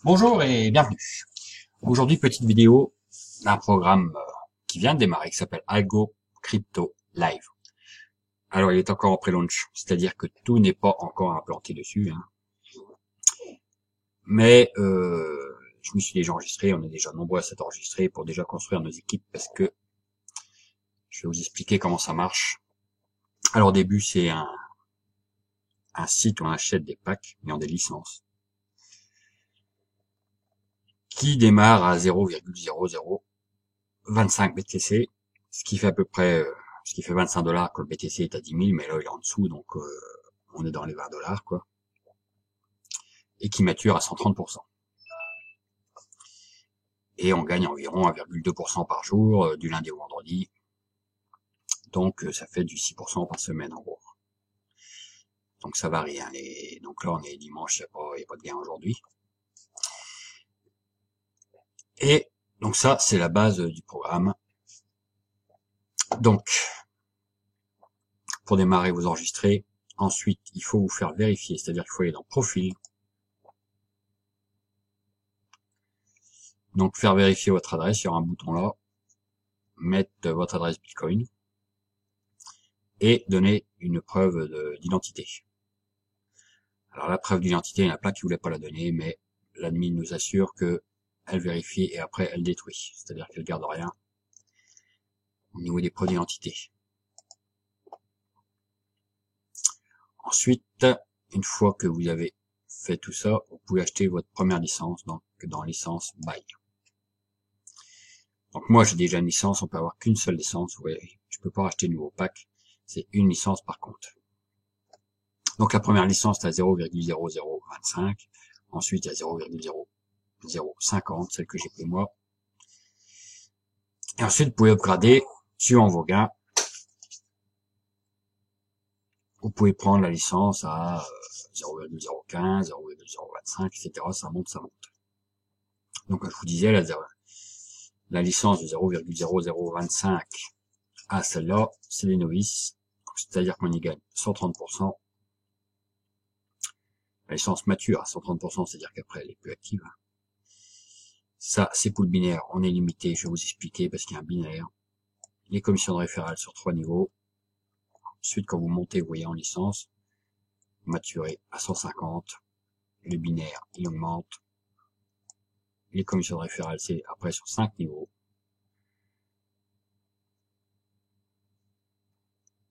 Bonjour et bienvenue. Aujourd'hui, petite vidéo d'un programme qui vient de démarrer, qui s'appelle Algo Crypto Live. Alors, il est encore en pré-launch, c'est-à-dire que tout n'est pas encore implanté dessus, hein. Mais je me suis déjà enregistré, on est déjà nombreux à s'être enregistrés pour déjà construire nos équipes, parce que je vais vous expliquer comment ça marche. Alors, au début, c'est un site où on achète des packs, mais en des licences, qui démarre à 0,0025 BTC, ce qui fait à peu près, ce qui fait 25 $ quand le BTC est à 10 000, mais là il est en dessous, donc on est dans les 20 $ quoi, et qui mature à 130%. Et on gagne environ 1,2% par jour, du lundi au vendredi, donc ça fait du 6% par semaine en gros. Donc ça varie, hein. Donc là on est dimanche, il n'y a pas de gain aujourd'hui. Et donc ça c'est la base du programme. Donc pour démarrer, vous enregistrez. Ensuite, il faut vous faire vérifier, c'est-à-dire qu'il faut aller dans Profil. Donc faire vérifier votre adresse, il y aura un bouton là, mettre votre adresse Bitcoin et donner une preuve d'identité. Alors la preuve d'identité, il y en a plein qui voulaient pas la donner, mais l'admin nous assure que elle vérifie et après elle détruit, c'est-à-dire qu'elle garde rien au niveau des preuves d'identité. Ensuite, une fois que vous avez fait tout ça, vous pouvez acheter votre première licence, donc dans licence Buy. Donc moi j'ai déjà une licence, on peut avoir qu'une seule licence, vous voyez, je peux pas racheter de nouveau pack, c'est une licence par compte. Donc la première licence est à 0,0025, ensuite il y a 0,0050, celle que j'ai pris moi. Et ensuite vous pouvez upgrader suivant vos gains. Vous pouvez prendre la licence à 0,015, 0,025, etc. Ça monte, ça monte. Donc comme je vous disais, la licence de 0,0025 à celle-là, c'est les novices. C'est-à-dire qu'on y gagne 130%. La licence mature à 130%, c'est-à-dire qu'après elle est plus active. Ça, c'est pour le binaire. On est limité, je vais vous expliquer parce qu'il y a un binaire. Les commissions de référale sur 3 niveaux. Ensuite, quand vous montez, vous voyez en licence, maturé à 150. Le binaire, il augmente. Les commissions de référale, c'est après sur 5 niveaux.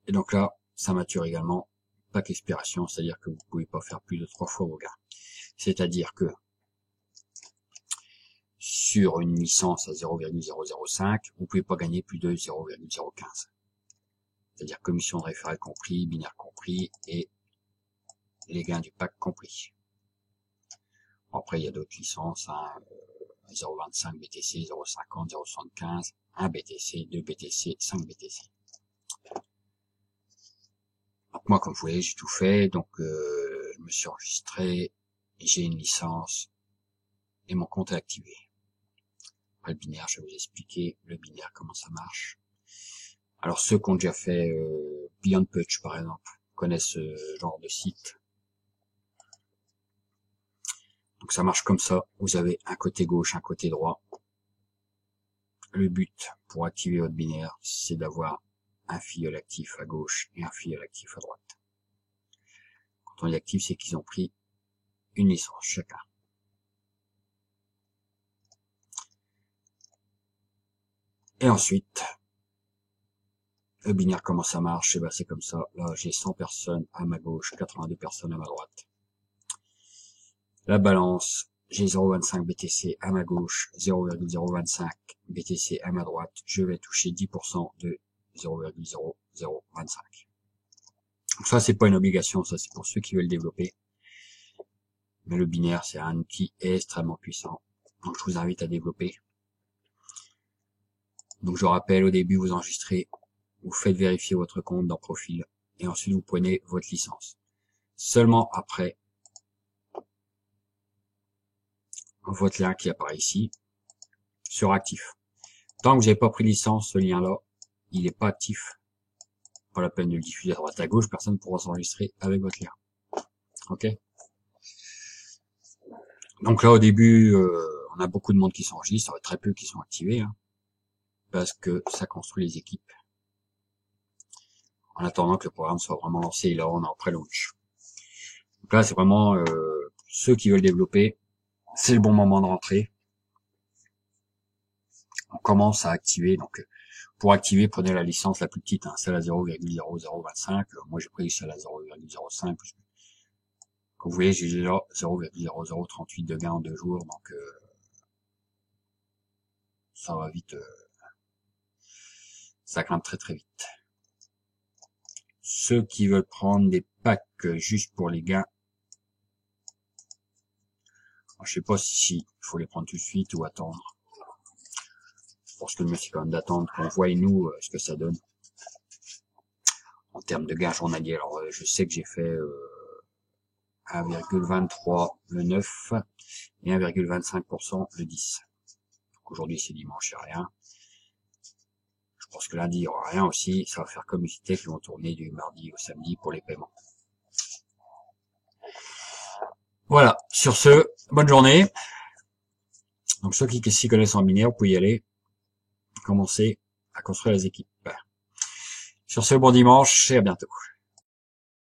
Et donc là, ça mature également. Pas qu'expiration, c'est-à-dire que vous ne pouvez pas faire plus de 3 fois vos gains. C'est-à-dire que sur une licence à 0,005, vous ne pouvez pas gagner plus de 0,015. C'est-à-dire commission de référé compris, binaire compris, et les gains du pack compris. Après, il y a d'autres licences, hein, 0,25 BTC, 0,50, 0,75, 1 BTC, 2 BTC, 5 BTC. Donc moi, comme vous voyez, j'ai tout fait, donc je me suis enregistré, j'ai une licence, et mon compte est activé. Après le binaire, je vais vous expliquer le binaire, comment ça marche. Alors ceux qui ont déjà fait Beyond Punch, par exemple, connaissent ce genre de site. Donc ça marche comme ça, vous avez un côté gauche, un côté droit. Le but pour activer votre binaire, c'est d'avoir un filleul actif à gauche et un filleul actif à droite. Quand on est actif, c'est qu'ils ont pris une licence chacun. Et ensuite, le binaire, comment ça marche? Et ben c'est comme ça. Là, j'ai 100 personnes à ma gauche, 82 personnes à ma droite. La balance, j'ai 0,25 BTC à ma gauche, 0,025 BTC à ma droite. Je vais toucher 10% de 0,0025. Donc ça, c'est pas une obligation, ça c'est pour ceux qui veulent développer. Mais le binaire, c'est un outil extrêmement puissant. Donc je vous invite à développer. Donc je rappelle, au début, vous enregistrez, vous faites vérifier votre compte dans Profil, et ensuite vous prenez votre licence. Seulement après, votre lien qui apparaît ici sera actif. Tant que vous n'avez pas pris licence, ce lien-là, il n'est pas actif. Pas la peine de le diffuser à droite à gauche, personne ne pourra s'enregistrer avec votre lien. Ok? Donc là, au début, on a beaucoup de monde qui s'enregistre, très peu qui sont activés, hein, parce que ça construit les équipes. En attendant que le programme soit vraiment lancé, et là, on est en pré-launch. Donc là, c'est vraiment ceux qui veulent développer, c'est le bon moment de rentrer. On commence à activer, donc pour activer, prenez la licence la plus petite, hein, celle à 0,0025. Moi, j'ai pris celle à 0,05. Comme vous voyez, j'ai déjà 0,0038 de gain en 2 jours, donc ça va vite, ça grimpe très très vite. Ceux qui veulent prendre des packs juste pour les gains, je sais pas si il faut les prendre tout de suite ou attendre. Je pense que le mieux c'est quand même d'attendre qu'on voie nous ce que ça donne en termes de gains journaliers. Alors je sais que j'ai fait 1,23 le 9 et 1,25% le 10. Donc aujourd'hui c'est dimanche, il n'y a rien. Je pense que lundi il n'y aura rien aussi. Ça va faire comme Usitech qui vont tourner du mardi au samedi pour les paiements. Voilà, sur ce, bonne journée. Donc ceux qui s'y connaissent en binaire, vous pouvez y aller. Commencer à construire les équipes. Sur ce, bon dimanche et à bientôt.